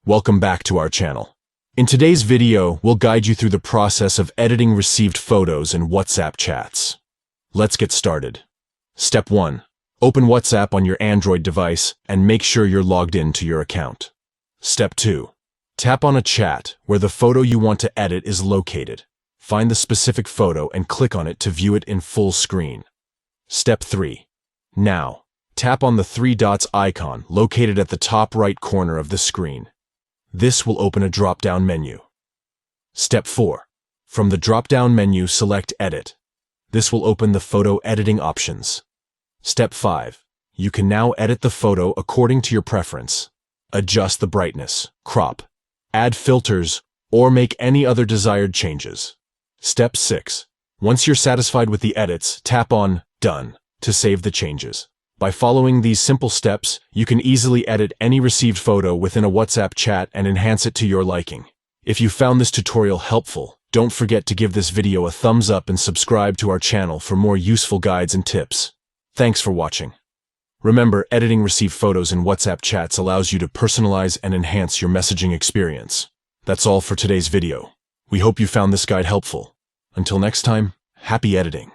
Welcome back to our channel. In today's video, we'll guide you through the process of editing received photos in WhatsApp chats. Let's get started. Step 1. Open WhatsApp on your Android device and make sure you're logged in to your account. Step 2. Tap on a chat where the photo you want to edit is located. Find the specific photo and click on it to view it in full screen. Step 3. Now, tap on the three dots icon located at the top right corner of the screen. This will open a drop-down menu. Step 4. From the drop-down menu, select Edit. This will open the photo editing options. Step 5. You can now edit the photo according to your preference. Adjust the brightness, crop, add filters, or make any other desired changes. Step 6. Once you're satisfied with the edits, tap on Done to save the changes. By following these simple steps, you can easily edit any received photo within a WhatsApp chat and enhance it to your liking. If you found this tutorial helpful, don't forget to give this video a thumbs up and subscribe to our channel for more useful guides and tips. Thanks for watching. Remember, editing received photos in WhatsApp chats allows you to personalize and enhance your messaging experience. That's all for today's video. We hope you found this guide helpful. Until next time, happy editing.